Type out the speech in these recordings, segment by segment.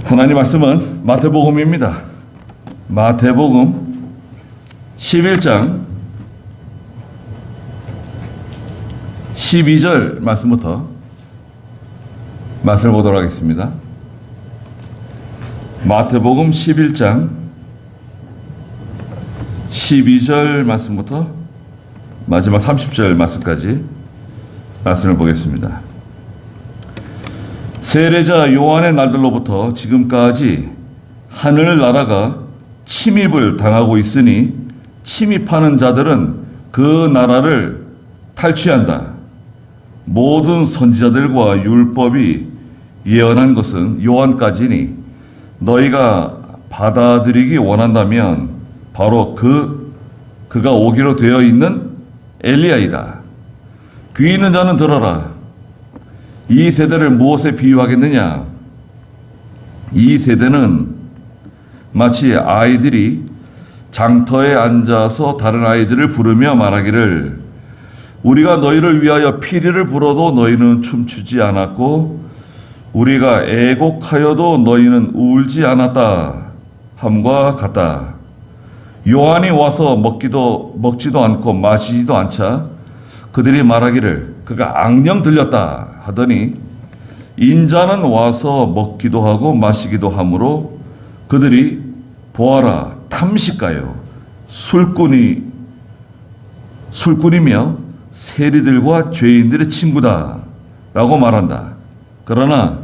하나님 말씀은 마태복음입니다. 마태복음 11장 12절 말씀부터 말씀을 보도록 하겠습니다. 마태복음 11장 12절 말씀부터 마지막 30절 말씀까지 말씀을 보겠습니다. 세례자 요한의 날들로부터 지금까지 하늘나라가 침입을 당하고 있으니 침입하는 자들은 그 나라를 탈취한다. 모든 선지자들과 율법이 예언한 것은 요한까지니 너희가 받아들이기 원한다면 바로 그가 오기로 되어 있는 엘리야이다. 귀 있는 자는 들어라. 이 세대를 무엇에 비유하겠느냐? 이 세대는 마치 아이들이 장터에 앉아서 다른 아이들을 부르며 말하기를 우리가 너희를 위하여 피리를 불어도 너희는 춤추지 않았고 우리가 애곡하여도 너희는 울지 않았다 함과 같다. 요한이 와서 먹지도 않고 마시지도 않자 그들이 말하기를 그가 앙령 들렸다 하더니 인자는 와서 먹기도 하고 마시기도 하므로 그들이 보아라 탐식가요 술꾼이며 세리들과 죄인들의 친구다 라고 말한다. 그러나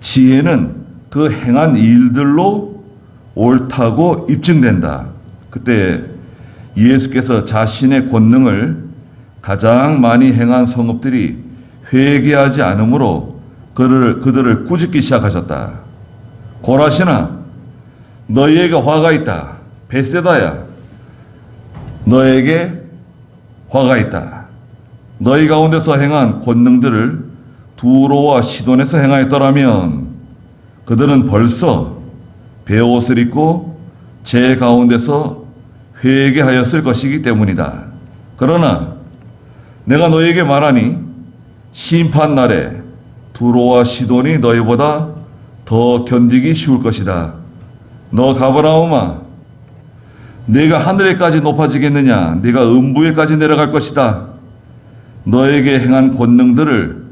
지혜는 그 행한 일들로 옳다고 입증된다. 그때 예수께서 자신의 권능을 가장 많이 행한 성읍들이 회개하지 않으므로 그들을 꾸짖기 시작하셨다. 고라시나 너희에게 화가 있다. 벳세다야 너에게 화가 있다. 너희 가운데서 행한 권능들을 두로와 시돈에서 행하였더라면 그들은 벌써 베옷을 입고 제 가운데서 회개하였을 것이기 때문이다. 그러나 내가 너희에게 말하니 심판날에 두로와 시돈이 너희보다 더 견디기 쉬울 것이다. 너 가버나움아 네가 하늘에까지 높아지겠느냐? 네가 음부에까지 내려갈 것이다. 너에게 행한 권능들을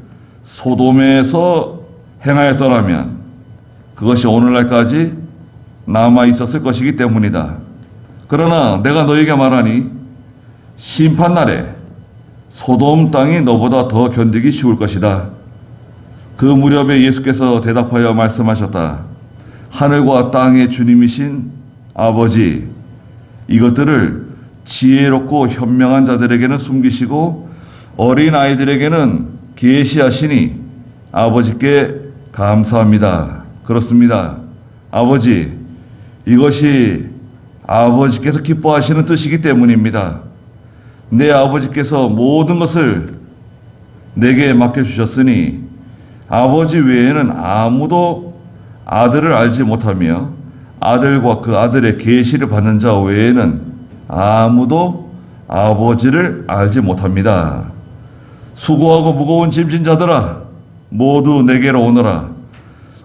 소돔에서 행하였더라면 그것이 오늘날까지 남아 있었을 것이기 때문이다. 그러나 내가 너에게 말하니 심판날에 소돔 땅이 너보다 더 견디기 쉬울 것이다. 그 무렵에 예수께서 대답하여 말씀하셨다. 하늘과 땅의 주님이신 아버지, 이것들을 지혜롭고 현명한 자들에게는 숨기시고 어린 아이들에게는 계시하시니 아버지께 감사합니다. 그렇습니다. 아버지, 이것이 아버지께서 기뻐하시는 뜻이기 때문입니다. 내 아버지께서 모든 것을 내게 맡겨주셨으니 아버지 외에는 아무도 아들을 알지 못하며 아들과 그 아들의 계시를 받는 자 외에는 아무도 아버지를 알지 못합니다. 수고하고 무거운 짐진 자들아 모두 내게로 오너라.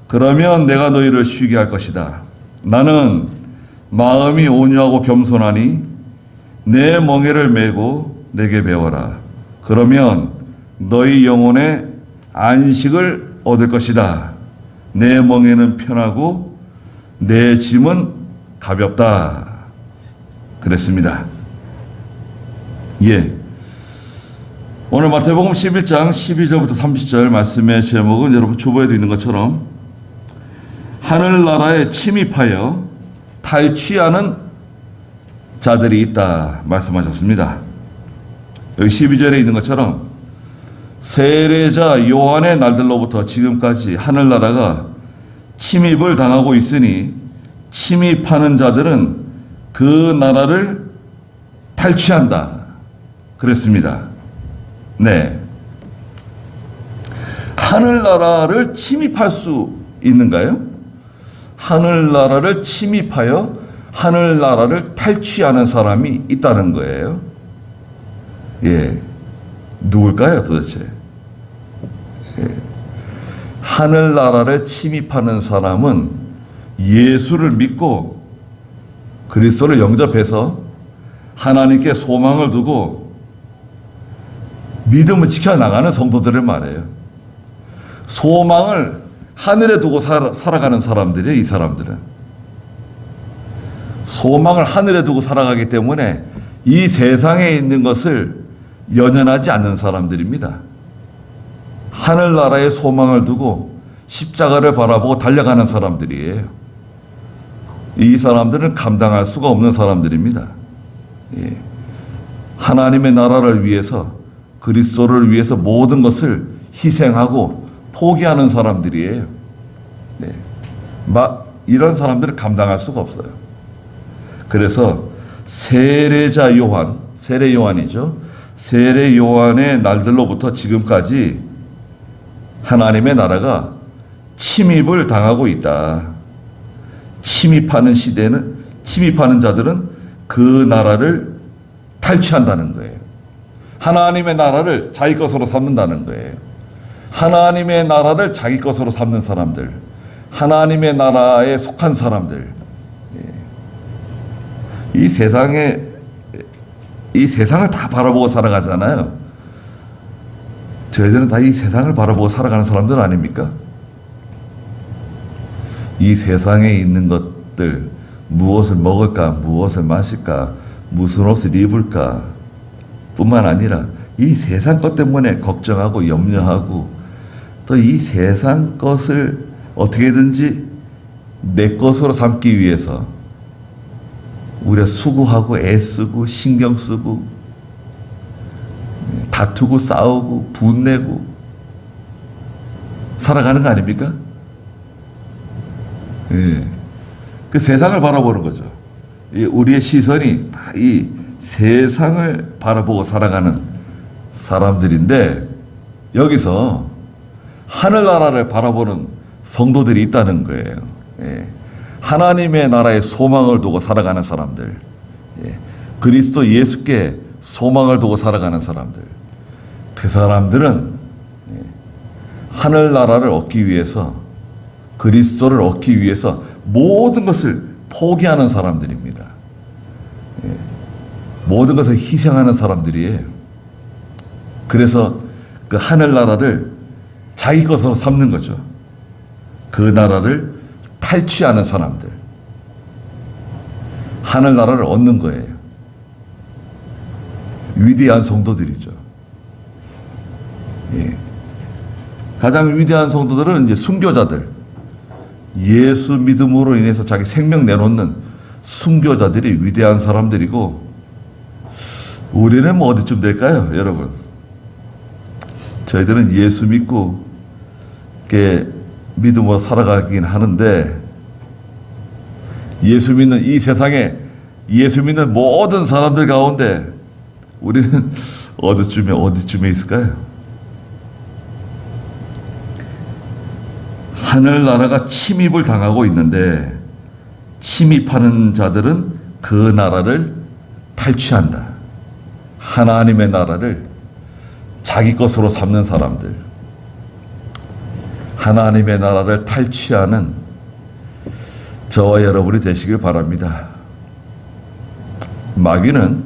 그러면 내가 너희를 쉬게 할 것이다. 나는 마음이 온유하고 겸손하니 내 멍에를 메고 내게 배워라. 그러면 너희 영혼의 안식을 얻을 것이다. 내 멍에는 편하고 내 짐은 가볍다. 그랬습니다. 오늘 마태복음 11장 12절부터 30절 말씀의 제목은 여러분 주보에도 있는 것처럼 하늘나라에 침입하여 탈취하는 자들이 있다 말씀하셨습니다. 여기 12절에 있는 것처럼 세례자 요한의 날들로부터 지금까지 하늘나라가 침입을 당하고 있으니 침입하는 자들은 그 나라를 탈취한다 그랬습니다. 네, 하늘나라를 침입할 수 있는가요? 하늘나라를 침입하여 하늘나라를 탈취하는 사람이 있다는 거예요. 누굴까요 도대체? 하늘나라를 침입하는 사람은 예수를 믿고 그리스도를 영접해서 하나님께 소망을 두고 믿음을 지켜나가는 성도들을 말해요. 소망을 하늘에 두고 살아가는 사람들이에요. 이 사람들은 소망을 하늘에 두고 살아가기 때문에 이 세상에 있는 것을 연연하지 않는 사람들입니다. 하늘나라에 소망을 두고 십자가를 바라보고 달려가는 사람들이에요. 이 사람들은 감당할 수가 없는 사람들입니다. 예. 하나님의 나라를 위해서, 그리스도를 위해서 모든 것을 희생하고 포기하는 사람들이에요. 네. 이런 사람들은 감당할 수가 없어요. 그래서 세례자 요한, 세례 요한이죠. 세례 요한의 날들로부터 지금까지 하나님의 나라가 침입을 당하고 있다. 침입하는 시대는, 침입하는 자들은 그 나라를 탈취한다는 거예요. 하나님의 나라를 자기 것으로 삼는다는 거예요. 하나님의 나라를 자기 것으로 삼는 사람들, 하나님의 나라에 속한 사람들, 이 세상을 다 바라보고 살아가잖아요. 저희들은 다 이 세상을 바라보고 살아가는 사람들 아닙니까? 이 세상에 있는 것들, 무엇을 먹을까, 무엇을 마실까, 무슨 옷을 입을까 뿐만 아니라 이 세상 것 때문에 걱정하고 염려하고 또 이 세상 것을 어떻게든지 내 것으로 삼기 위해서 우리가 수고하고 애쓰고 신경 쓰고 다투고 싸우고 분내고 살아가는 거 아닙니까? 예. 그 세상을 바라보는 거죠. 우리의 시선이 다 이 세상을 바라보고 살아가는 사람들인데 여기서 하늘나라를 바라보는 성도들이 있다는 거예요. 예. 하나님의 나라에 소망을 두고 살아가는 사람들, 예. 그리스도 예수께 소망을 두고 살아가는 사람들, 그 사람들은 예. 하늘나라를 얻기 위해서, 그리스도를 얻기 위해서 모든 것을 포기하는 사람들입니다. 예. 모든 것을 희생하는 사람들이에요. 그래서 그 하늘나라를 자기 것으로 삼는 거죠. 그 나라를 탈취하는 사람들, 하늘나라를 얻는 거예요. 위대한 성도들이죠. 예. 가장 위대한 성도들은 이제 순교자들, 예수 믿음으로 인해서 자기 생명 내놓는 순교자들이 위대한 사람들이고, 우리는 뭐 어디쯤 될까요, 여러분? 저희들은 예수 믿고 이렇게 믿음으로 살아가긴 하는데, 예수 믿는 이 세상에 예수 믿는 모든 사람들 가운데 우리는 어디쯤에 있을까요? 하늘나라가 침입을 당하고 있는데 침입하는 자들은 그 나라를 탈취한다. 하나님의 나라를 자기 것으로 삼는 사람들, 하나님의 나라를 탈취하는 저와 여러분이 되시길 바랍니다. 마귀는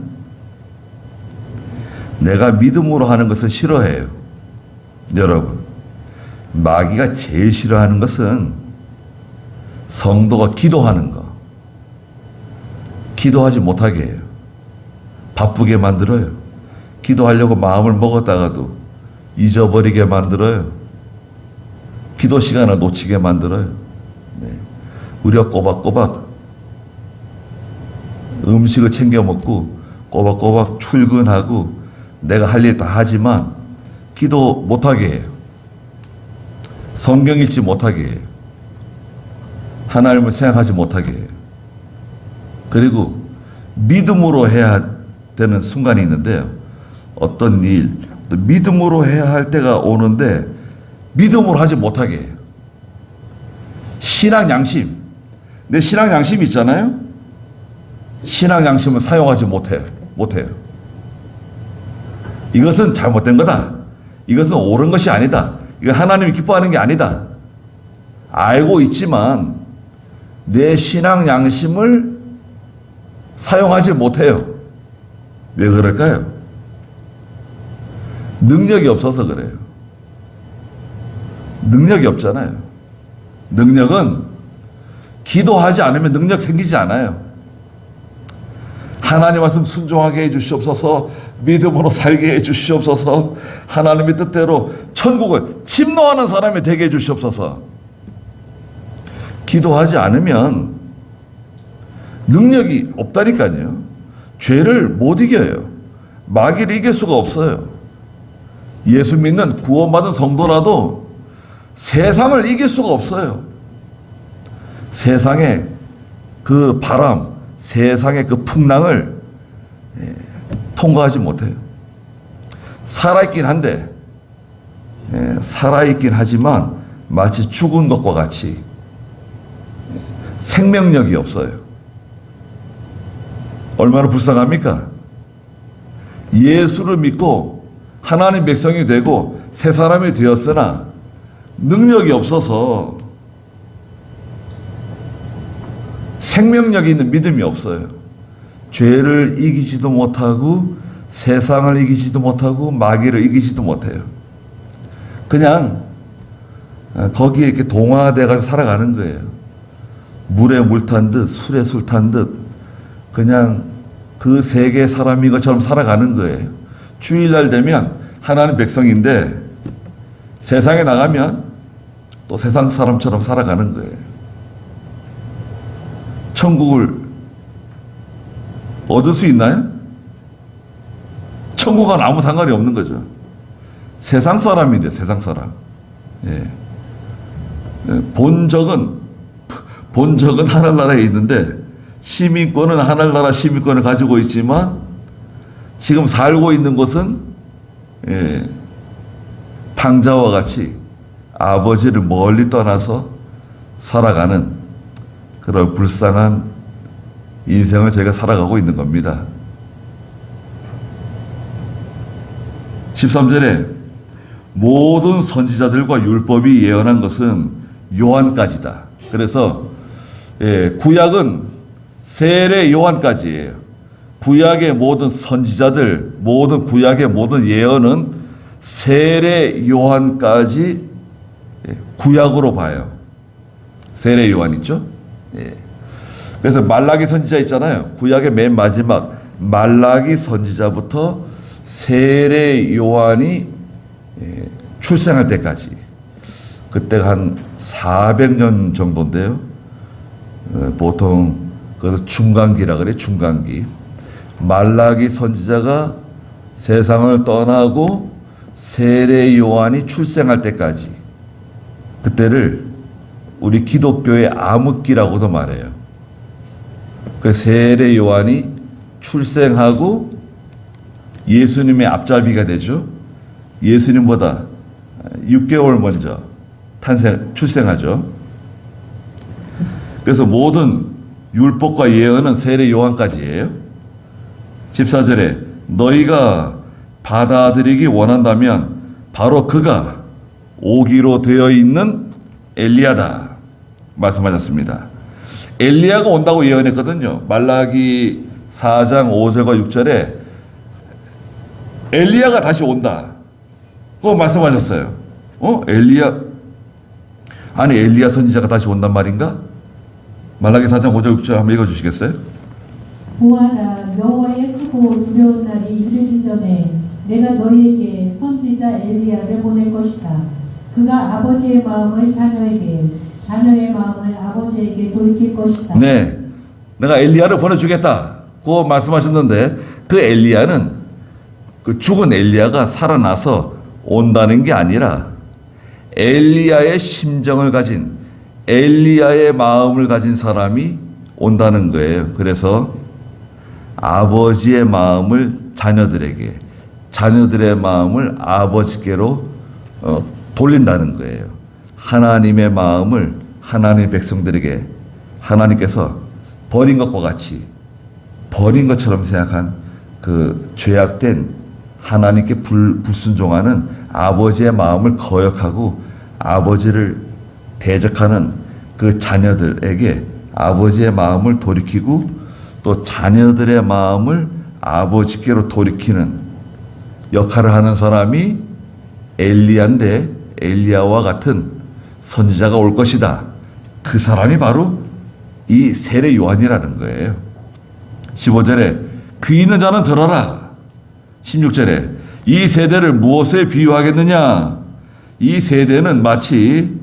내가 믿음으로 하는 것을 싫어해요. 여러분, 마귀가 제일 싫어하는 것은 성도가 기도하는 거, 기도하지 못하게 해요. 바쁘게 만들어요. 기도하려고 마음을 먹었다가도 잊어버리게 만들어요. 기도 시간을 놓치게 만들어요. 네. 우리가 꼬박꼬박 음식을 챙겨 먹고 꼬박꼬박 출근하고 내가 할 일 다 하지만 기도 못하게 해요. 성경 읽지 못하게 해요. 하나님을 생각하지 못하게 해요. 그리고 믿음으로 해야 되는 순간이 있는데요. 어떤 일, 믿음으로 해야 할 때가 오는데 믿음으로 하지 못하게 해요. 신앙 양심, 내 신앙 양심이 있잖아요. 신앙 양심을 사용하지 못해요. 이것은 잘못된 거다. 이것은 옳은 것이 아니다. 이거 하나님이 기뻐하는 게 아니다. 알고 있지만 내 신앙 양심을 사용하지 못해요. 왜 그럴까요? 능력이 없어서 그래요. 능력이 없잖아요. 능력은 기도하지 않으면 능력 생기지 않아요. 하나님 말씀 순종하게 해주시옵소서, 믿음으로 살게 해주시옵소서, 하나님의 뜻대로 천국을 침노하는 사람이 되게 해주시옵소서. 기도하지 않으면 능력이 없다니까요. 죄를 못 이겨요. 마귀를 이길 수가 없어요. 예수 믿는 구원받은 성도라도 세상을 이길 수가 없어요. 세상의 그 바람, 세상의 그 풍랑을 통과하지 못해요. 살아있긴 한데, 살아있긴 하지만 마치 죽은 것과 같이 생명력이 없어요. 얼마나 불쌍합니까? 예수를 믿고 하나님 백성이 되고 새 사람이 되었으나 능력이 없어서 생명력이 있는 믿음이 없어요. 죄를 이기지도 못하고 세상을 이기지도 못하고 마귀를 이기지도 못해요. 그냥 거기에 이렇게 동화돼가지고 살아가는 거예요. 물에 물 탄 듯 술에 술 탄 듯 그냥 그 세계 사람인 것처럼 살아가는 거예요. 주일날 되면 하나님 백성인데 세상에 나가면 또 세상 사람처럼 살아가는 거예요. 천국을 얻을 수 있나요? 천국은 아무 상관이 없는 거죠. 세상 사람인데 세상 사람. 예. 본적은 하늘나라에 있는데 시민권은 하늘나라 시민권을 가지고 있지만 지금 살고 있는 곳은 탕자와 같이 아버지를 멀리 떠나서 살아가는 그런 불쌍한 인생을 저희가 살아가고 있는 겁니다. 13절에 모든 선지자들과 율법이 예언한 것은 요한까지다. 그래서 구약은 세례 요한까지예요. 구약의 모든 선지자들, 모든 구약의 모든 예언은 세례 요한까지 구약으로 봐요. 세례 요한 있죠? 그래서 말라기 선지자 있잖아요. 구약의 맨 마지막 말라기 선지자부터 세례 요한이 출생할 때까지, 그때가 한 400년 정도인데요. 보통 그래서 중간기라 그래. 중간기. 말라기 선지자가 세상을 떠나고 세례 요한이 출생할 때까지, 그때를 우리 기독교의 암흑기라고도 말해요. 그 세례 요한이 출생하고 예수님의 앞잡이가 되죠. 예수님보다 6개월 먼저 출생하죠. 그래서 모든 율법과 예언은 세례 요한까지예요. 14절에 너희가 받아들이기 원한다면 바로 그가 오기로 되어 있는 엘리야다 말씀하셨습니다. 엘리야가 온다고 예언했거든요. 말라기 4장 5절과 6절에 엘리야가 다시 온다. 그거 말씀하셨어요. 엘리야? 아니, 엘리야 선지자가 다시 온단 말인가? 말라기 4장 5절 6절 한번 읽어주시겠어요? 보아라, 여호와의 크고 두려운 날이 이르기 전에 내가 너희에게 선지자 엘리야를 보낼 것이다. 그가 아버지의 마음을 자녀에게, 자녀의 마음을 아버지에게 돌릴 것이다. 네, 내가 엘리야를 보내주겠다. 그 말씀하셨는데 그 엘리야는 그 죽은 엘리야가 살아나서 온다는 게 아니라 엘리야의 심정을 가진, 엘리야의 마음을 가진 사람이 온다는 거예요. 그래서 아버지의 마음을 자녀들에게, 자녀들의 마음을 아버지께로 돌린다는 거예요. 하나님의 마음을 하나님의 백성들에게 하나님께서 버린 것과 같이, 버린 것처럼 생각한 그 죄악된 하나님께 불순종하는 아버지의 마음을 거역하고 아버지를 대적하는 그 자녀들에게 아버지의 마음을 돌이키고 또 자녀들의 마음을 아버지께로 돌이키는 역할을 하는 사람이 엘리야인데 엘리야와 같은 선지자가 올 것이다. 그 사람이 바로 이 세례 요한이라는 거예요. 15절에 귀 있는 자는 들어라. 16절에 이 세대를 무엇에 비유하겠느냐? 이 세대는 마치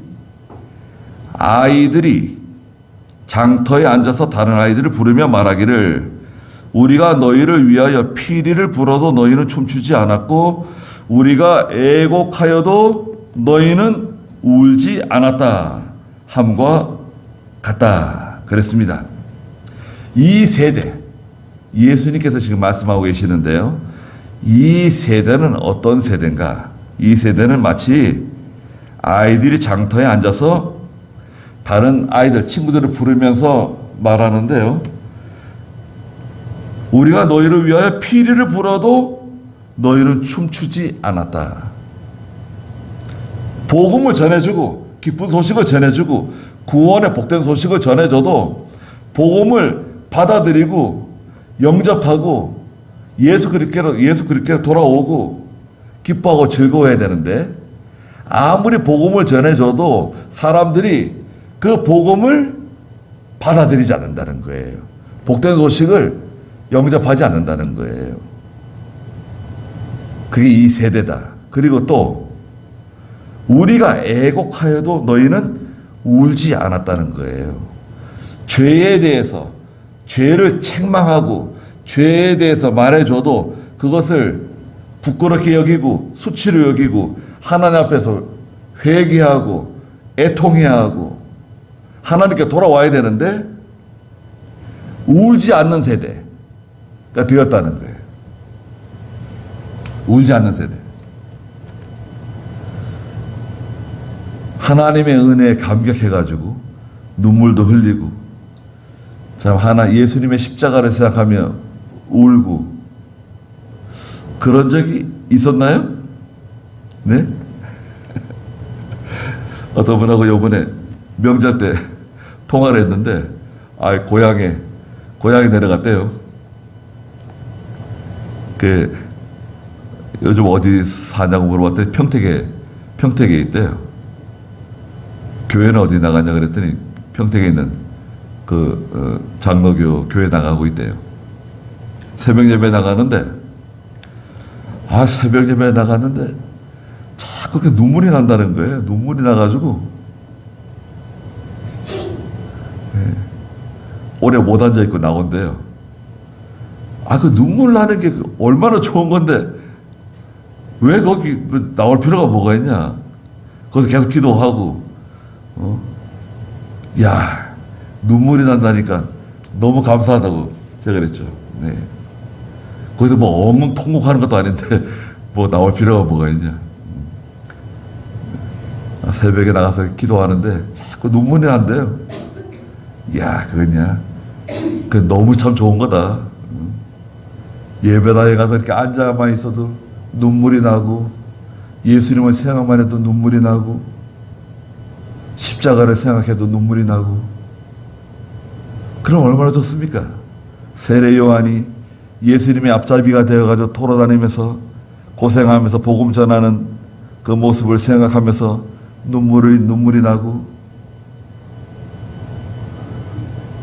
아이들이 장터에 앉아서 다른 아이들을 부르며 말하기를 우리가 너희를 위하여 피리를 불어도 너희는 춤추지 않았고 우리가 애곡하여도 너희는 울지 않았다 함과 같다 그랬습니다. 이 세대 예수님께서 지금 말씀하고 계시는데요. 이 세대는 어떤 세대인가? 이 세대는 마치 아이들이 장터에 앉아서 다른 아이들, 친구들을 부르면서 말하는데요. 우리가 너희를 위하여 피리를 불어도 너희는 춤추지 않았다. 복음을 전해주고 기쁜 소식을 전해주고 구원의 복된 소식을 전해줘도 복음을 받아들이고 영접하고 예수 그리스도로 돌아오고 기뻐하고 즐거워해야 되는데 아무리 복음을 전해줘도 사람들이 그 복음을 받아들이지 않는다는 거예요. 복된 소식을 영접하지 않는다는 거예요. 그게 이 세대다. 그리고 또 우리가 애곡하여도 너희는 울지 않았다는 거예요. 죄에 대해서 죄를 책망하고 죄에 대해서 말해줘도 그것을 부끄럽게 여기고 수치로 여기고 하나님 앞에서 회개하고 애통해야 하고 하나님께 돌아와야 되는데 울지 않는 세대가 되었다는 거예요. 울지 않는 세대. 하나님의 은혜에 감격해가지고 눈물도 흘리고 참 예수님의 십자가를 생각하며 울고 그런 적이 있었나요? 네? 어떤 분하고 요번에 명절 때 통화를 했는데 고향에 내려갔대요. 요즘 어디 사냐고 물어봤더니 평택에 있대요. 교회는 어디 나가냐 그랬더니 평택에 있는 장로교 교회 나가고 있대요. 새벽 예배 나가는데 새벽 예배 나갔는데 자꾸 눈물이 난다는 거예요. 눈물이 나가지고 오래 못 앉아 있고 나온대요. 그 눈물 나는 게 얼마나 좋은 건데 왜 거기 나올 필요가 뭐가 있냐? 거기서 계속 기도하고 눈물이 난다니까 너무 감사하다고 제가 그랬죠. 네. 거기서 엉엉 통곡하는 것도 아닌데 나올 필요가 뭐가 있냐? 새벽에 나가서 기도하는데 자꾸 눈물이 난대요. 그거냐? 너무 참 좋은 거다. 예배당에 가서 이렇게 앉아만 있어도 눈물이 나고 예수님을 생각만 해도 눈물이 나고 십자가를 생각해도 눈물이 나고 그럼 얼마나 좋습니까? 세례 요한이 예수님의 앞잡이가 되어가지고 돌아다니면서 고생하면서 복음 전하는 그 모습을 생각하면서 눈물이 나고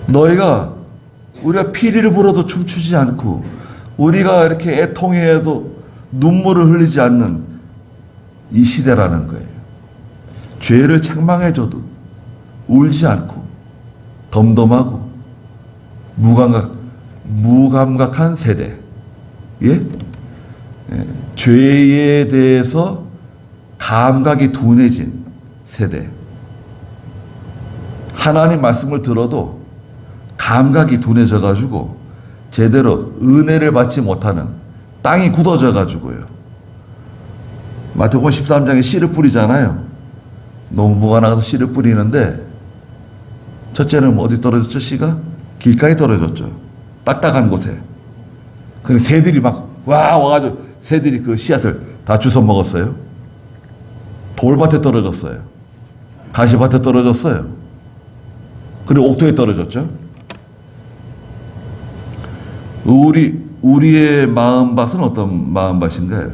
우리가 피리를 불어도 춤추지 않고 우리가 이렇게 애통해도 눈물을 흘리지 않는 이 시대라는 거예요. 죄를 책망해줘도 울지 않고 덤덤하고 무감각한 세대. 죄에 대해서 감각이 둔해진 세대. 하나님 말씀을 들어도 감각이 둔해져가지고 제대로 은혜를 받지 못하는 땅이 굳어져가지고요. 마태복음 13장에 씨를 뿌리잖아요. 농부가 나가서 씨를 뿌리는데 첫째는 어디 떨어졌죠? 씨가? 길가에 떨어졌죠. 딱딱한 곳에. 근데 새들이 와가지고 새들이 그 씨앗을 다 주워 먹었어요. 돌밭에 떨어졌어요. 가시밭에 떨어졌어요. 그리고 옥토에 떨어졌죠. 우리의 마음밭은 어떤 마음밭인가요?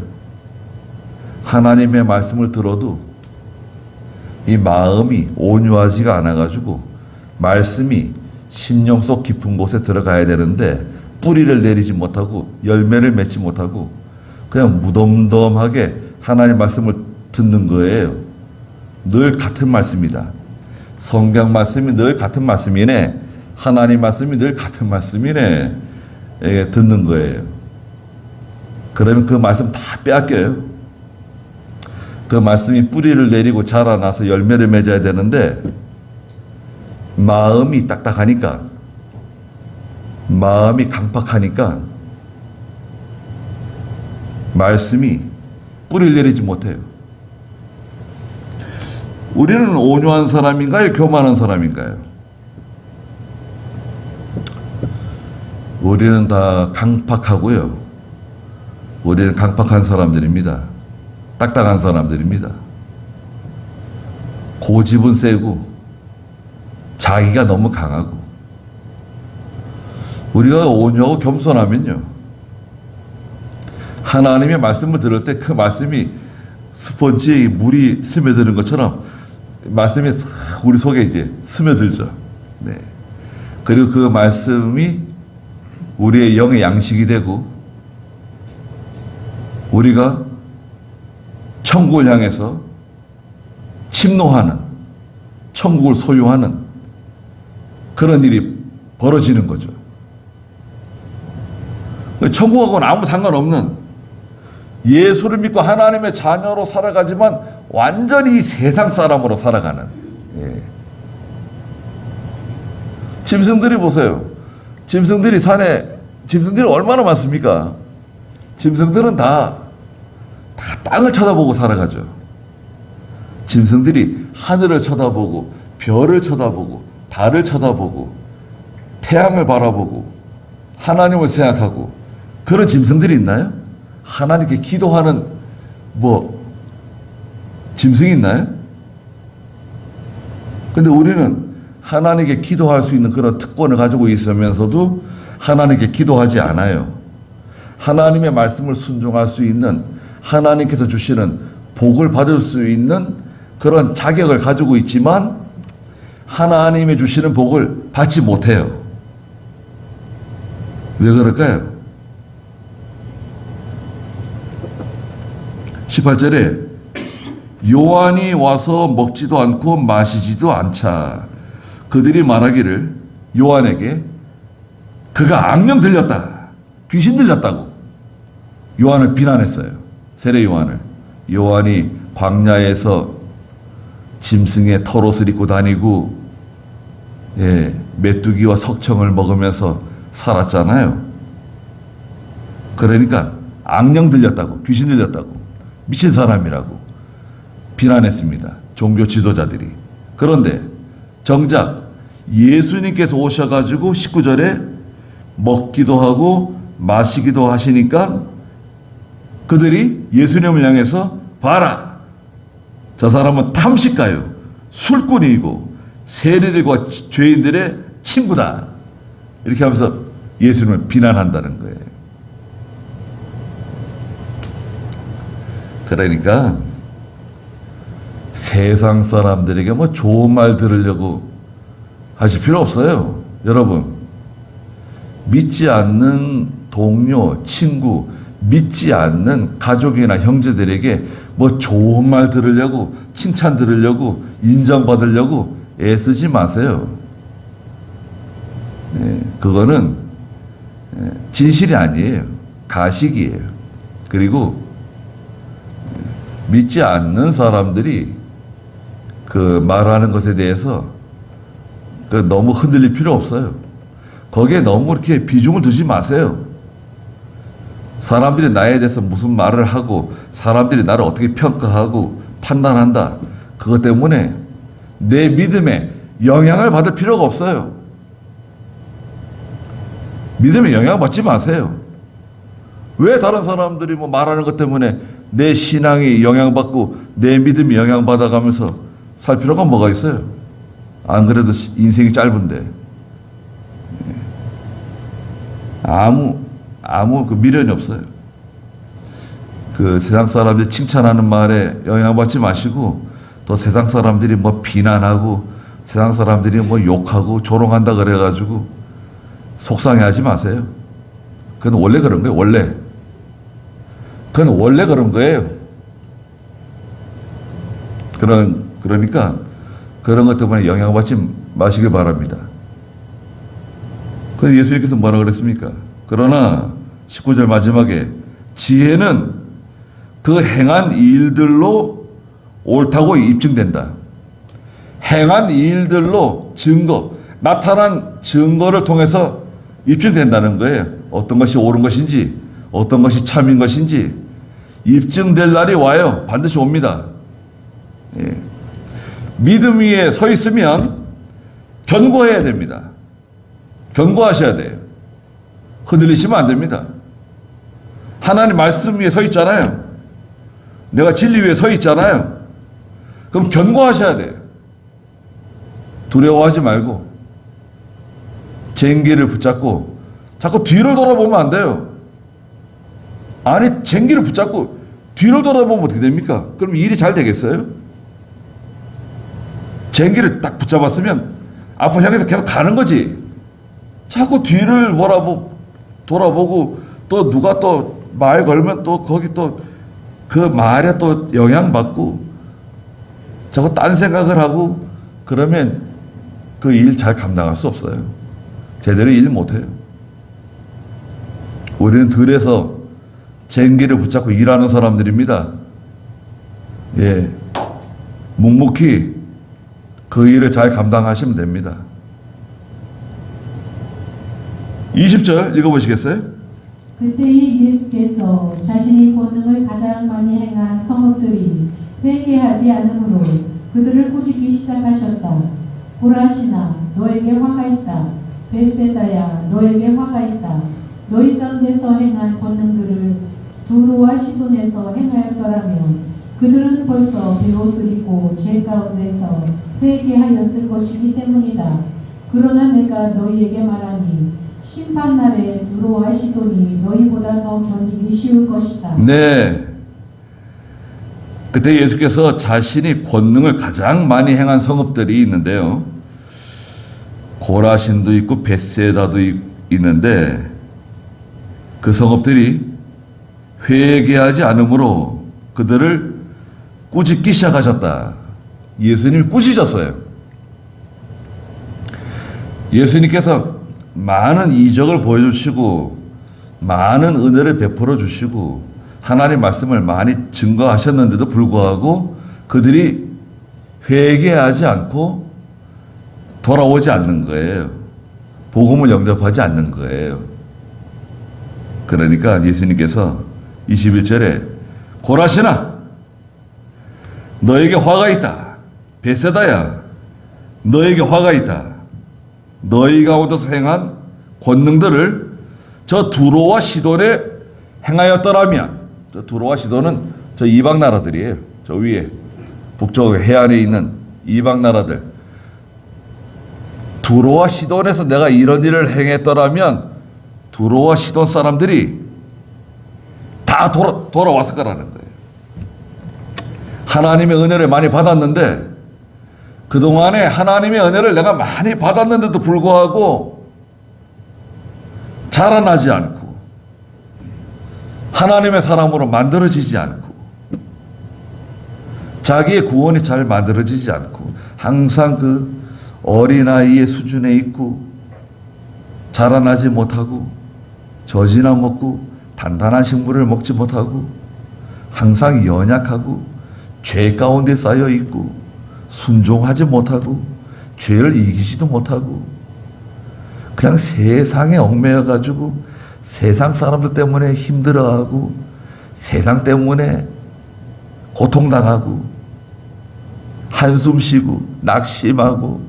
하나님의 말씀을 들어도 이 마음이 온유하지가 않아가지고 말씀이 심령 속 깊은 곳에 들어가야 되는데 뿌리를 내리지 못하고 열매를 맺지 못하고 그냥 무덤덤하게 하나님 말씀을 듣는 거예요. 늘 같은 말씀이다. 성경 말씀이 늘 같은 말씀이네. 하나님 말씀이 늘 같은 말씀이네. 듣는 거예요. 그러면 그 말씀 다 빼앗겨요. 그 말씀이 뿌리를 내리고 자라나서 열매를 맺어야 되는데 마음이 딱딱하니까, 마음이 강팍하니까 말씀이 뿌리를 내리지 못해요. 우리는 온유한 사람인가요? 교만한 사람인가요? 우리는 다 강팍하고요. 우리는 강팍한 사람들입니다. 딱딱한 사람들입니다. 고집은 세고 자기가 너무 강하고. 우리가 온유하고 겸손하면요, 하나님의 말씀을 들을 때 그 말씀이 스펀지에 물이 스며드는 것처럼 말씀이 우리 속에 이제 스며들죠. 네. 그리고 그 말씀이 우리의 영의 양식이 되고 우리가 천국을 향해서 침노하는, 천국을 소유하는 그런 일이 벌어지는 거죠. 천국하고는 아무 상관없는, 예수를 믿고 하나님의 자녀로 살아가지만 완전히 세상 사람으로 살아가는. 예. 짐승들이 보세요. 짐승들이 산에, 짐승들이 얼마나 많습니까? 짐승들은 다 땅을 쳐다보고 살아가죠. 짐승들이 하늘을 쳐다보고 별을 쳐다보고 달을 쳐다보고 태양을 바라보고 하나님을 생각하고 그런 짐승들이 있나요? 하나님께 기도하는 짐승이 있나요? 근데 우리는 하나님께 기도할 수 있는 그런 특권을 가지고 있으면서도 하나님께 기도하지 않아요. 하나님의 말씀을 순종할 수 있는, 하나님께서 주시는 복을 받을 수 있는 그런 자격을 가지고 있지만 하나님이 주시는 복을 받지 못해요. 왜 그럴까요? 18절에 요한이 와서 먹지도 않고 마시지도 않자. 그들이 말하기를 요한에게 그가 악령 들렸다, 귀신 들렸다고 요한을 비난했어요. 세례 요한을. 요한이 광야에서 짐승의 털옷을 입고 다니고 메뚜기와 석청을 먹으면서 살았잖아요. 그러니까 악령 들렸다고, 귀신 들렸다고, 미친 사람이라고 비난했습니다. 종교 지도자들이. 그런데 정작 예수님께서 오셔가지고 19절에 먹기도 하고 마시기도 하시니까 그들이 예수님을 향해서 봐라, 저 사람은 탐식가요, 술꾼이고 세리들과 죄인들의 친구다, 이렇게 하면서 예수님을 비난한다는 거예요. 그러니까 세상 사람들에게 좋은 말 들으려고 하실 필요 없어요. 여러분, 믿지 않는 동료, 친구, 믿지 않는 가족이나 형제들에게 좋은 말 들으려고, 칭찬 들으려고, 인정받으려고 애쓰지 마세요. 그거는 진실이 아니에요. 가식이에요. 그리고 믿지 않는 사람들이 그 말하는 것에 대해서 너무 흔들릴 필요 없어요. 거기에 너무 이렇게 비중을 두지 마세요. 사람들이 나에 대해서 무슨 말을 하고 사람들이 나를 어떻게 평가하고 판단한다, 그것 때문에 내 믿음에 영향을 받을 필요가 없어요. 믿음에 영향을 받지 마세요. 왜 다른 사람들이 말하는 것 때문에 내 신앙이 영향받고 내 믿음이 영향받아가면서 살 필요가 뭐가 있어요? 안 그래도 인생이 짧은데. 아무 그 미련이 없어요. 그 세상 사람들이 칭찬하는 말에 영향받지 마시고 또 세상 사람들이 뭐 비난하고 세상 사람들이 뭐 욕하고 조롱한다 그래가지고 속상해하지 마세요. 그건 원래 그런 거예요. 그건 원래 그런 거예요. 그러니까 그런 것 때문에 영향받지 마시기 바랍니다. 그래서 예수님께서 뭐라고 그랬습니까? 그러나 19절 마지막에 지혜는 그 행한 일들로 옳다고 입증된다. 행한 일들로 나타난 증거를 통해서 입증된다는 거예요. 어떤 것이 옳은 것인지, 어떤 것이 참인 것인지 입증될 날이 와요. 반드시 옵니다. 예. 믿음 위에 서 있으면 견고해야 됩니다. 견고하셔야 돼요. 흔들리시면 안 됩니다. 하나님 말씀 위에 서 있잖아요. 내가 진리 위에 서 있잖아요. 그럼 견고하셔야 돼요. 두려워하지 말고 쟁기를 붙잡고 자꾸 뒤를 돌아보면 안 돼요. 아니 쟁기를 붙잡고 뒤를 돌아보면 어떻게 됩니까? 그럼 일이 잘 되겠어요? 쟁기를 딱 붙잡았으면 앞을 향해서 계속 가는 거지. 자꾸 뒤를 돌아보고 또 누가 또 말 걸면 또 거기 또 그 말에 또 영향받고 자꾸 딴 생각을 하고 그러면 그 일 잘 감당할 수 없어요. 제대로 일 못해요. 우리는 들에서 쟁기를 붙잡고 일하는 사람들입니다. 예, 묵묵히 그 일을 잘 감당하시면 됩니다. 20절 읽어보시겠어요? 그때의 예수께서 자신이 권능을 가장 많이 행한 성읍들이 회개하지 않으므로 그들을 꾸짖기 시작하셨다. 고라시나 너에게 화가 있다. 벳세다야 너에게 화가 있다. 너희 가운데서 행한 권능들을 두로와 시돈에서 행하였더라면 그들은 벌써 배옷을 입고 죄 가운데서 회개하였을 것이기 때문이다. 그러나 내가 너희에게 말하니 심판날에 두로와 시돈이 너희보다 더 견디기 쉬울 것이다. 네. 그때 예수께서 자신이 권능을 가장 많이 행한 성읍들이 있는데요. 고라신도 있고 벳세다도 있는데 그 성읍들이 회개하지 않으므로 그들을 꾸짖기 시작하셨다. 예수님이 꾸짖었어요. 예수님께서 많은 이적을 보여주시고 많은 은혜를 베풀어 주시고 하나님 말씀을 많이 증거하셨는데도 불구하고 그들이 회개하지 않고 돌아오지 않는 거예요. 복음을 영접하지 않는 거예요. 그러니까 예수님께서 21절에 고라시나 너에게 화가 있다. 벳세다야 너에게 화가 있다. 너희 가운데서 행한 권능들을 저 두로와 시돈에 행하였더라면, 저 두로와 시돈은 저 이방 나라들이에요. 저 위에 북쪽 해안에 있는 이방 나라들. 두로와 시돈에서 내가 이런 일을 행했더라면 두로와 시돈 사람들이 다 돌아왔을 거라는 거예요. 하나님의 은혜를 많이 받았는데 그동안에 하나님의 은혜를 내가 많이 받았는데도 불구하고 자라나지 않고 하나님의 사람으로 만들어지지 않고 자기의 구원이 잘 만들어지지 않고 항상 그 어린아이의 수준에 있고 자라나지 못하고 젖이나 먹고 단단한 식물을 먹지 못하고 항상 연약하고 죄 가운데 쌓여 있고 순종하지 못하고 죄를 이기지도 못하고 그냥 세상에 얽매여 가지고 세상 사람들 때문에 힘들어하고 세상 때문에 고통당하고 한숨 쉬고 낙심하고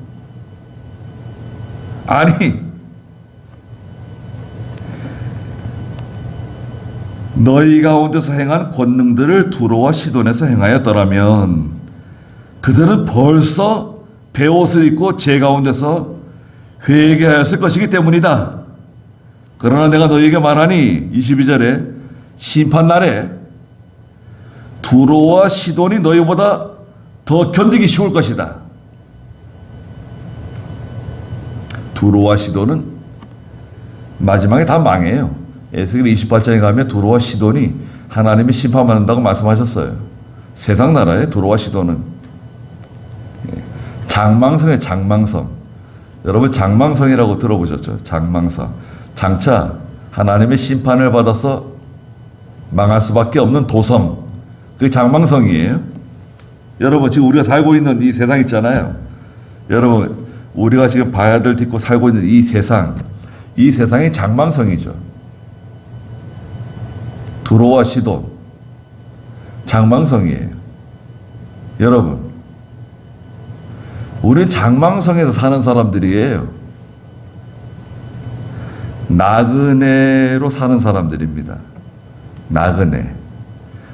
아니 너희 가운데서 행한 권능들을 두로와 시돈에서 행하였더라면 그들은 벌써 베옷을 입고 제 가운데서 회개하였을 것이기 때문이다. 그러나 내가 너희에게 말하니 22절에 심판날에 두로와 시돈이 너희보다 더 견디기 쉬울 것이다. 두로와 시돈은 마지막에 다 망해요. 에스겔 28장에 가면 두로와 시돈이 하나님의 심판받는다고 말씀하셨어요. 세상 나라에 두로와 시돈은 장망성의 장망성. 여러분 장망성이라고 들어보셨죠? 장망성. 장차 하나님의 심판을 받아서 망할 수밖에 없는 도성. 그게 장망성이에요. 여러분 지금 우리가 살고 있는 이 세상 있잖아요. 여러분 우리가 지금 발을 딛고 살고 있는 이 세상이 장망성이죠. 두로와 시돈 장망성이에요. 여러분 우리는 장망성에서 사는 사람들이에요. 나그네로 사는 사람들입니다. 나그네.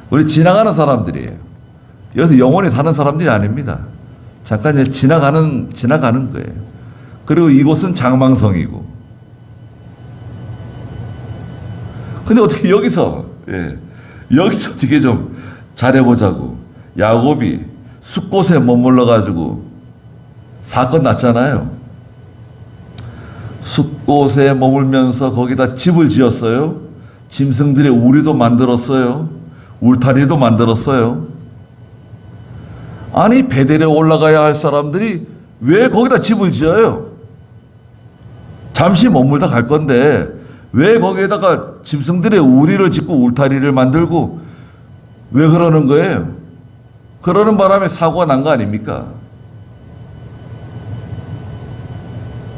우리 지나가는 사람들이에요. 여기서 영원히 사는 사람들이 아닙니다. 잠깐 이제 지나가는 거예요. 그리고 이곳은 장망성이고. 근데 어떻게 여기서 어떻게 좀 잘해보자고. 야곱이 숫곳에 머물러가지고 사건 났잖아요. 숫곳에 머물면서 거기다 집을 지었어요. 짐승들의 우리도 만들었어요. 울타리도 만들었어요. 아니 베델에 올라가야 할 사람들이 왜 거기다 집을 지어요? 잠시 머물다 갈 건데 왜 거기에다가 짐승들의 우리를 짓고 울타리를 만들고 왜 그러는 거예요? 그러는 바람에 사고가 난 거 아닙니까?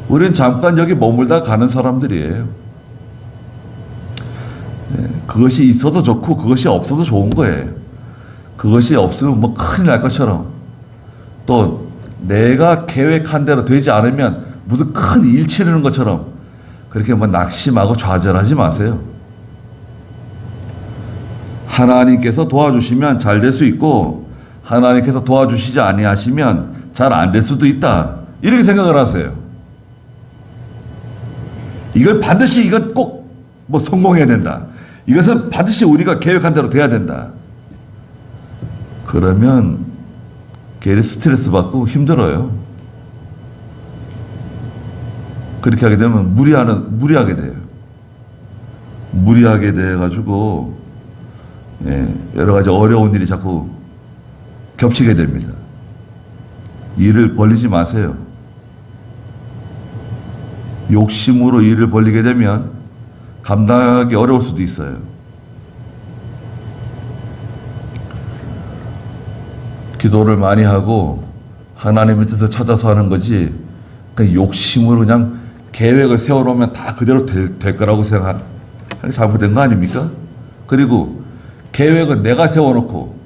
우리는 잠깐 여기 머물다 가는 사람들이에요. 그것이 있어도 좋고 그것이 없어도 좋은 거예요. 그것이 없으면 뭐 큰일 날 것처럼 또 내가 계획한 대로 되지 않으면 무슨 큰 일 치르는 것처럼 그렇게 뭐 낙심하고 좌절하지 마세요. 하나님께서 도와주시면 잘 될 수 있고 하나님께서 도와주시지 아니하시면 잘 안 될 수도 있다. 이렇게 생각을 하세요. 이건 반드시 이건 꼭 뭐 성공해야 된다. 이것은 반드시 우리가 계획한 대로 돼야 된다. 그러면 괜히 스트레스 받고 힘들어요. 그렇게 하게 되면 무리하게 돼요. 무리하게 돼가지고 여러 가지 어려운 일이 자꾸 겹치게 됩니다. 일을 벌리지 마세요. 욕심으로 일을 벌리게 되면 감당하기 어려울 수도 있어요. 기도를 많이 하고 하나님의 뜻을 찾아서 하는 거지 그냥 욕심으로 그냥 계획을 세워놓으면 다 그대로 될 거라고 생각하는 게 잘못된 거 아닙니까? 그리고 계획은 내가 세워놓고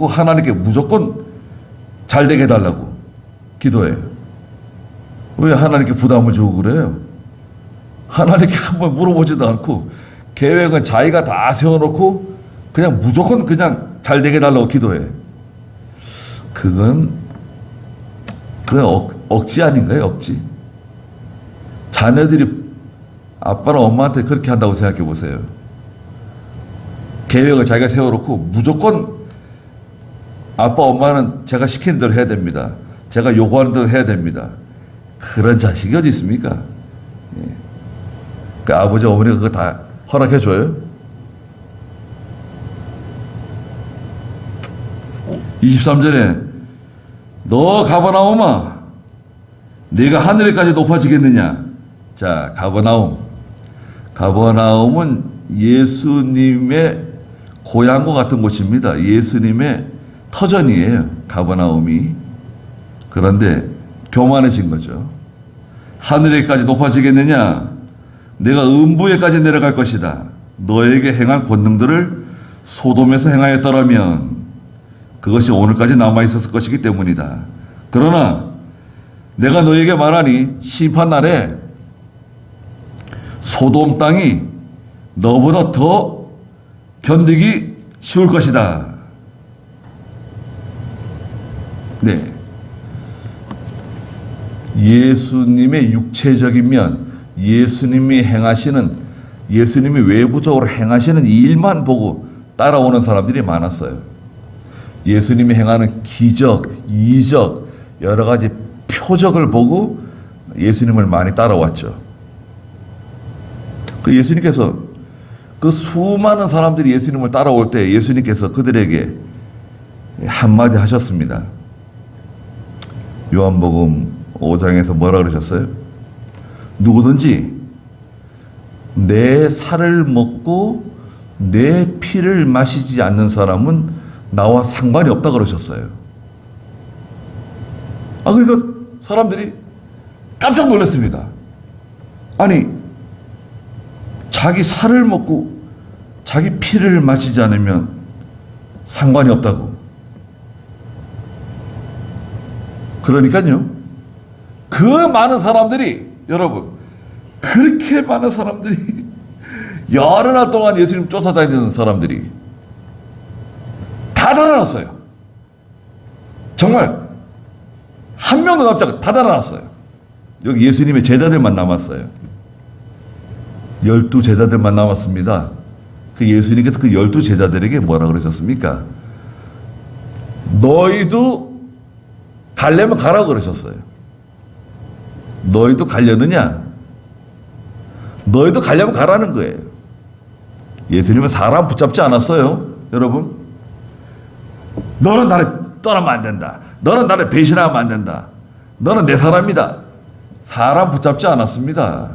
하나님께 무조건 잘 되게 해달라고 기도해요. 왜 하나님께 부담을 주고 그래요? 하나님께 한번 물어보지도 않고 계획은 자기가 다 세워놓고 그냥 무조건 그냥 잘 되게 해달라고 기도해. 그건 억지 아닌가요? 억지. 자녀들이 아빠랑 엄마한테 그렇게 한다고 생각해 보세요. 계획을 자기가 세워놓고 무조건 아빠 엄마는 제가 시키는 대로 해야 됩니다. 제가 요구하는 대로 해야 됩니다. 그런 자식이 어디 있습니까? 그 아버지 어머니가 그거 다 허락해 줘요? 23절에 너 가버나움아 네가 하늘에까지 높아지겠느냐. 자, 가버나움은 예수님의 고향과 같은 곳입니다. 예수님의 터전이에요. 가버나움이. 그런데 교만해진 거죠. 하늘에까지 높아지겠느냐. 내가 음부에까지 내려갈 것이다. 너에게 행한 권능들을 소돔에서 행하였더라면 그것이 오늘까지 남아있었을 것이기 때문이다. 그러나 내가 너에게 말하니 심판날에 소돔 땅이 너보다 더 견디기 쉬울 것이다. 네. 예수님의 육체적인 면, 예수님이 외부적으로 행하시는 이 일만 보고 따라오는 사람들이 많았어요. 예수님이 행하는 기적, 이적, 여러 가지 표적을 보고 예수님을 많이 따라왔죠. 그 예수님께서 그 수많은 사람들이 예수님을 따라올 때 예수님께서 그들에게 한마디 하셨습니다. 요한복음 5장에서 뭐라 그러셨어요? 누구든지 내 살을 먹고 내 피를 마시지 않는 사람은 나와 상관이 없다 그러셨어요. 그러니까 사람들이 깜짝 놀랐습니다. 아니, 자기 살을 먹고 자기 피를 마시지 않으면 상관이 없다고. 그러니까요, 그 많은 사람들이, 여러분, 그렇게 많은 사람들이 여러 날 동안 예수님 쫓아다니는 사람들이 다 달아났어요. 정말 한 명도 남지 않고 다 달아났어요. 여기 예수님의 제자들만 남았어요. 12제자들만 남았습니다. 그 예수님께서 그 12제자들에게 뭐라 그러셨습니까? 너희도 가려면 가라고 그러셨어요. 너희도 가려느냐? 너희도 가려면 가라는 거예요. 예수님은 사람 붙잡지 않았어요. 여러분, 너는 나를 떠나면 안 된다. 너는 나를 배신하면 안 된다. 너는 내 사람이다. 사람 붙잡지 않았습니다.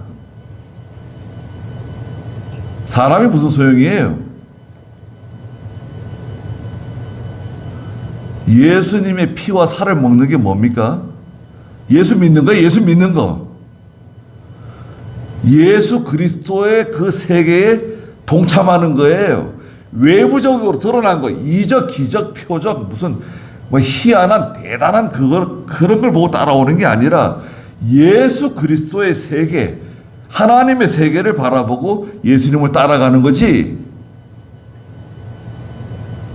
사람이 무슨 소용이에요? 예수님의 피와 살을 먹는 게 뭡니까? 예수 믿는 거예요. 예수 믿는 거. 예수 그리스도의 그 세계에 동참하는 거예요. 외부적으로 드러난 거, 이적, 기적, 표적, 무슨 희한한 대단한 그런 걸 보고 따라오는 게 아니라 예수 그리스도의 세계, 하나님의 세계를 바라보고 예수님을 따라가는 거지.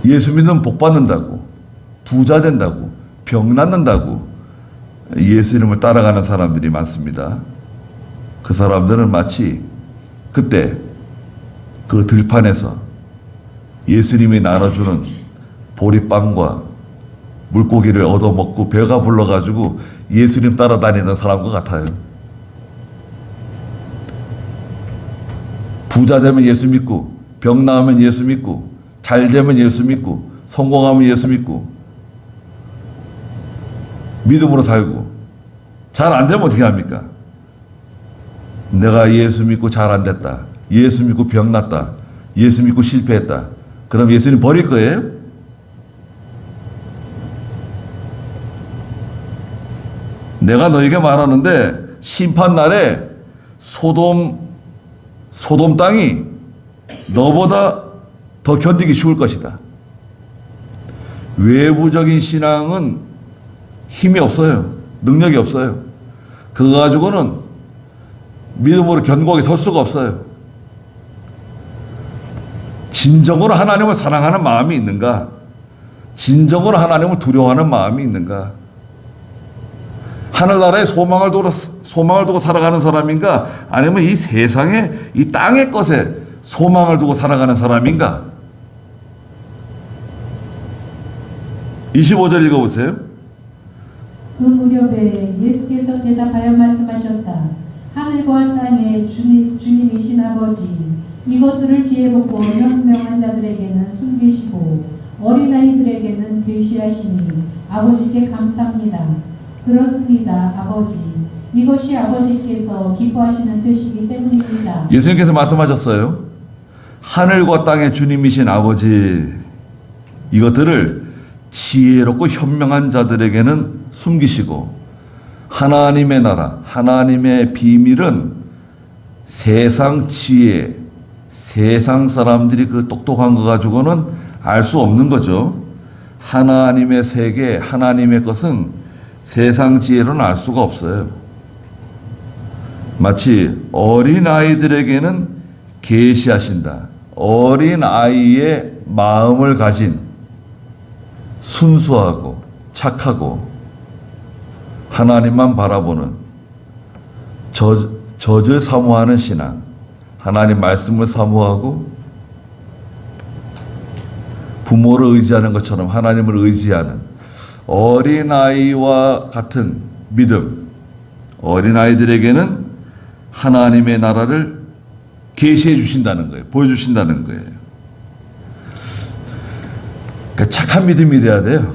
예수 믿으면 복 받는다고, 부자 된다고, 병 낫는다고 예수님을 따라가는 사람들이 많습니다. 그 사람들은 마치 그때 그 들판에서 예수님이 나눠주는 보리빵과 물고기를 얻어먹고 배가 불러가지고 예수님 따라다니는 사람과 같아요. 부자 되면 예수 믿고, 병 나으면 예수 믿고, 잘 되면 예수 믿고, 성공하면 예수 믿고, 믿음으로 살고, 잘 안 되면 어떻게 합니까? 내가 예수 믿고 잘 안 됐다. 예수 믿고 병 났다. 예수 믿고 실패했다. 그럼 예수님 버릴 거예요? 내가 너에게 말하는데 심판날에 소돔 땅이 너보다 더 견디기 쉬울 것이다. 외부적인 신앙은 힘이 없어요. 능력이 없어요. 그거 가지고는 믿음으로 견고하게 설 수가 없어요. 진정으로 하나님을 사랑하는 마음이 있는가? 진정으로 하나님을 두려워하는 마음이 있는가? 하늘나라에 소망을 두고 살아가는 사람인가? 아니면 이 세상에, 이 땅의 것에 소망을 두고 살아가는 사람인가? 25절 읽어보세요. 그 무렵에 예수께서 대답하여 말씀하셨다. 하늘과 땅의 주님이신 아버지, 이것들을 지혜롭고 현명한 자들에게는 숨기시고 어린아이들에게는 계시하시니 아버지께 감사합니다. 그렇습니다, 아버지. 이것이 아버지께서 기뻐하시는 뜻이기 때문입니다. 예수님께서 말씀하셨어요. 하늘과 땅의 주님이신 아버지, 이것들을 지혜롭고 현명한 자들에게는 숨기시고 하나님의 나라, 하나님의 비밀은 세상 지혜, 세상 사람들이 그 똑똑한 거 가지고는 알 수 없는 거죠. 하나님의 세계, 하나님의 것은 세상 지혜로는 알 수가 없어요. 마치 어린아이들에게는 계시하신다. 어린 아이의 마음을 가진 순수하고 착하고 하나님만 바라보는 젖을 사모하는 신앙, 하나님 말씀을 사모하고 부모를 의지하는 것처럼 하나님을 의지하는 어린아이와 같은 믿음, 어린아이들에게는 하나님의 나라를 계시해 주신다는 거예요. 보여주신다는 거예요. 그러니까 착한 믿음이 돼야 돼요.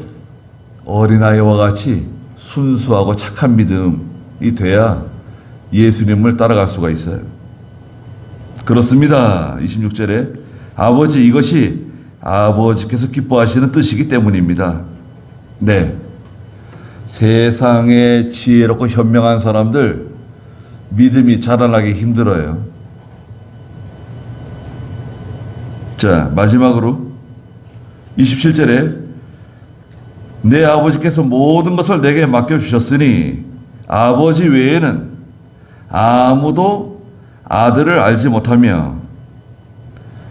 어린아이와 같이 순수하고 착한 믿음이 돼야 예수님을 따라갈 수가 있어요. 그렇습니다. 26절에 아버지, 이것이 아버지께서 기뻐하시는 뜻이기 때문입니다. 네. 세상에 지혜롭고 현명한 사람들 믿음이 자라나기 힘들어요. 자, 마지막으로 27절에 내 아버지께서 모든 것을 내게 맡겨주셨으니 아버지 외에는 아무도 아들을 알지 못하며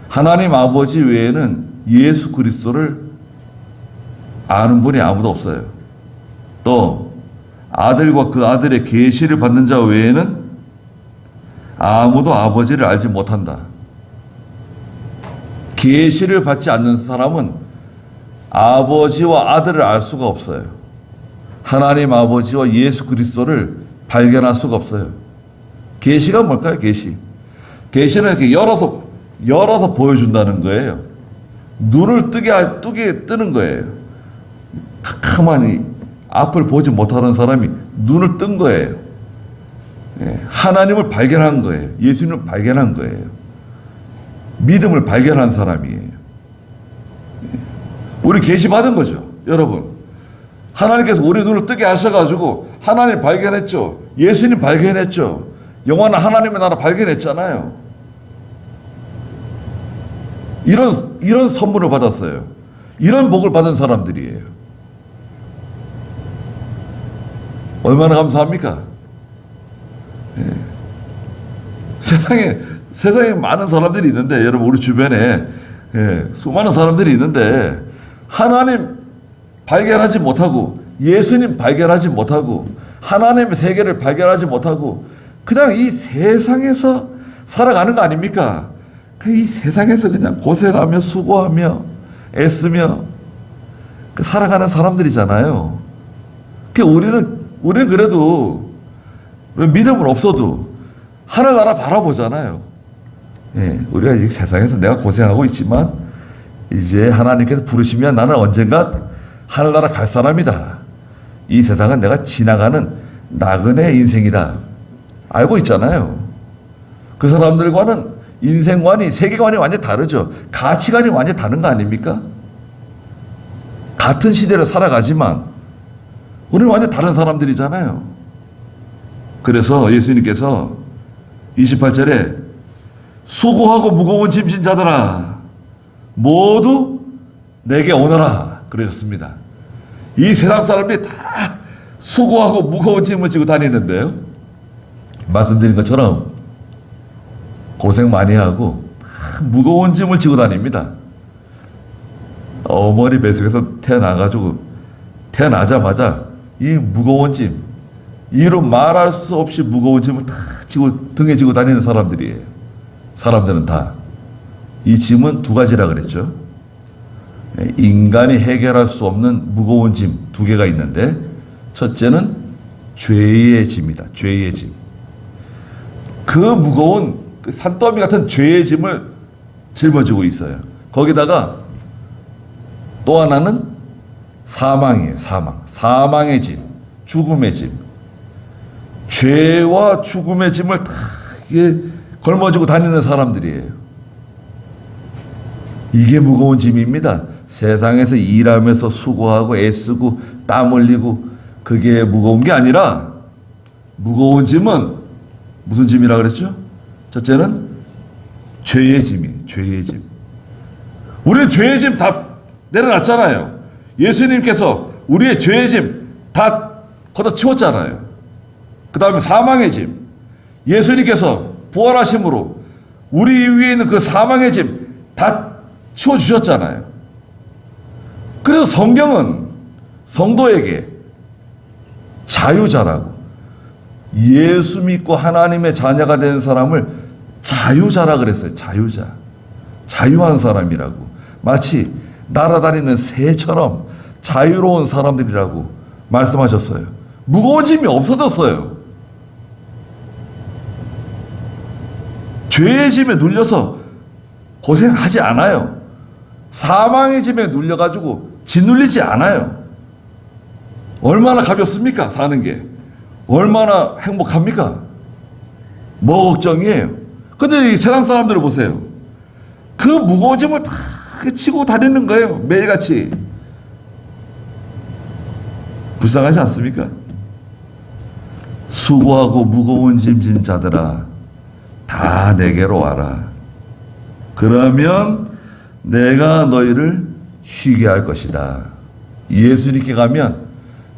하나님 아버지 외에는 예수 그리스도를 아는 분이 아무도 없어요. 또 아들과 그 아들의 계시를 받는 자 외에는 아무도 아버지를 알지 못한다. 계시를 받지 않는 사람은 아버지와 아들을 알 수가 없어요. 하나님 아버지와 예수 그리스도를 발견할 수가 없어요. 계시가 뭘까요? 계시. 계시는 이렇게 열어서 보여준다는 거예요. 눈을 뜨게 뜨는 거예요. 가만히 앞을 보지 못하는 사람이 눈을 뜬 거예요. 하나님을 발견한 거예요. 예수님을 발견한 거예요. 믿음을 발견한 사람이에요. 우리 계시 받은 거죠, 여러분. 하나님께서 우리 눈을 뜨게 하셔가지고 하나님 발견했죠. 예수님 발견했죠. 영원한 하나님의 나라 발견했잖아요. 이런 선물을 받았어요. 이런 복을 받은 사람들이에요. 얼마나 감사합니까? 세상에 많은 사람들이 있는데, 여러분, 우리 주변에 수많은 사람들이 있는데 하나님 발견하지 못하고 예수님 발견하지 못하고 하나님의 세계를 발견하지 못하고 그냥 이 세상에서 살아가는 거 아닙니까? 이 세상에서 그냥 고생하며 수고하며 애쓰며 살아가는 사람들이잖아요. 우리는 그래도 믿음은 없어도 하늘나라 바라보잖아요. 우리가 이 세상에서 내가 고생하고 있지만 이제 하나님께서 부르시면 나는 언젠가 하늘나라 갈 사람이다. 이 세상은 내가 지나가는 나그네 인생이다. 알고 있잖아요. 그 사람들과는 인생관이, 세계관이 완전히 다르죠. 가치관이 완전히 다른 거 아닙니까? 같은 시대를 살아가지만 우리는 완전히 다른 사람들이잖아요. 그래서 예수님께서 28절에 수고하고 무거운 짐진 자들아 모두 내게 오너라 그러셨습니다. 이 세상 사람들이 다 수고하고 무거운 짐을 지고 다니는데요, 말씀드린 것처럼 고생 많이 하고 무거운 짐을 지고 다닙니다. 어머니 뱃속에서 태어나자마자 이 무거운 짐, 이로 말할 수 없이 무거운 짐을 다 등에 지고 다니는 사람들이에요. 사람들은 다. 이 짐은 두 가지라 그랬죠. 인간이 해결할 수 없는 무거운 짐 두 개가 있는데, 첫째는 죄의 짐이다. 죄의 짐. 그 무거운 그 산더미 같은 죄의 짐을 짊어지고 있어요. 거기다가 또 하나는 사망이에요. 사망의 짐, 죽음의 짐. 죄와 죽음의 짐을 다 걸머지고 다니는 사람들이에요. 이게 무거운 짐입니다. 세상에서 일하면서 수고하고 애쓰고 땀 흘리고 그게 무거운 게 아니라, 무거운 짐은 무슨 짐이라 그랬죠? 첫째는 죄의 짐이에요. 죄의 짐. 우리는 죄의 짐 다 내려놨잖아요. 예수님께서 우리의 죄의 짐 다 걷어치웠잖아요. 그 다음에 사망의 짐. 예수님께서 부활하심으로 우리 위에 있는 그 사망의 짐 다 치워주셨잖아요. 그래서 성경은 성도에게 자유자라고, 예수 믿고 하나님의 자녀가 된 사람을 자유자라 그랬어요. 자유자. 자유한 사람이라고. 마치 날아다니는 새처럼 자유로운 사람들이라고 말씀하셨어요. 무거운 짐이 없어졌어요. 죄의 짐에 눌려서 고생하지 않아요. 사망의 짐에 눌려가지고 짓눌리지 않아요. 얼마나 가볍습니까? 사는 게. 얼마나 행복합니까? 뭐 걱정이에요? 근데 이 세상 사람들을 보세요. 그 무거운 짐을 다 치고 다니는 거예요. 매일같이. 불쌍하지 않습니까? 수고하고 무거운 짐 진 자들아, 다 내게로 와라. 그러면 내가 너희를 쉬게 할 것이다. 예수님께 가면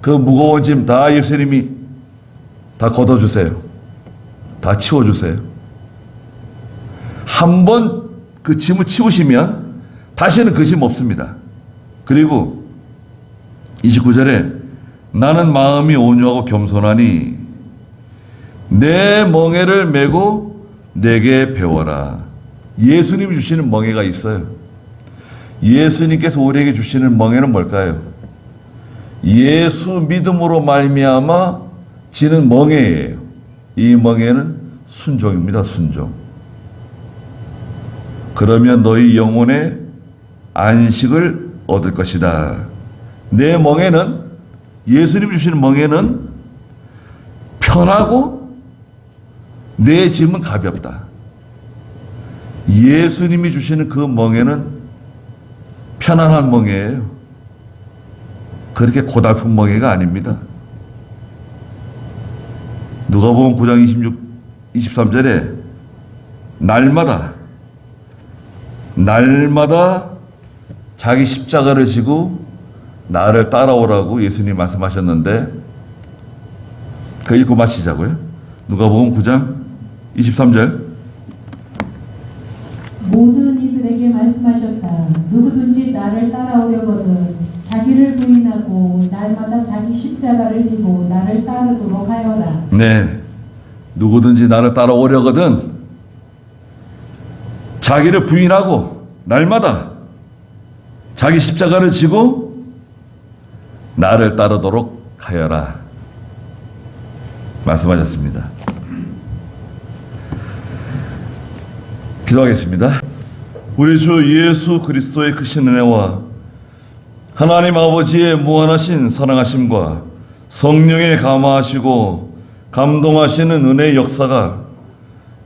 그 무거운 짐 다 예수님이 다 걷어주세요. 다 치워주세요. 한 번 그 짐을 치우시면 다시는 그 짐 없습니다. 그리고 29절에 나는 마음이 온유하고 겸손하니 내 멍에를 메고 내게 배워라. 예수님이 주시는 멍에가 있어요. 예수님께서 우리에게 주시는 멍에는 뭘까요? 예수 믿음으로 말미암아 지는 멍에예요. 이 멍에는 순종입니다. 순종. 그러면 너희 영혼의 안식을 얻을 것이다. 내 멍에는, 예수님이 주시는 멍에는 편하고 내 짐은 가볍다. 예수님이 주시는 그 멍에는 편안한 멍에예요. 그렇게 고달픈 멍에가 아닙니다. 누가복음 9장 23절에 날마다 자기 십자가를 지고 나를 따라오라고 예수님 말씀하셨는데, 그 읽고 마치자고요. 누가복음 9장 23절. 모든 이들에게 말씀하셨다. 누구든지 나를 따라오려거든 자기를 부인하고 날마다 자기 십자가를 지고 나를 따르도록 하여라. 네, 누구든지 나를 따라오려거든 자기를 부인하고 날마다 자기 십자가를 지고 나를 따르도록 하여라 말씀하셨습니다. 기도하겠습니다. 우리 주 예수 그리스도의 크신 은혜와 하나님 아버지의 무한하신 사랑하심과 성령의 감화하시고 감동하시는 은혜의 역사가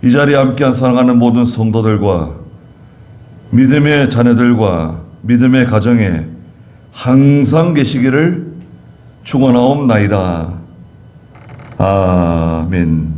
이 자리에 함께한 사랑하는 모든 성도들과 믿음의 자녀들과 믿음의 가정에 항상 계시기를 축원하옵나이다. 아멘.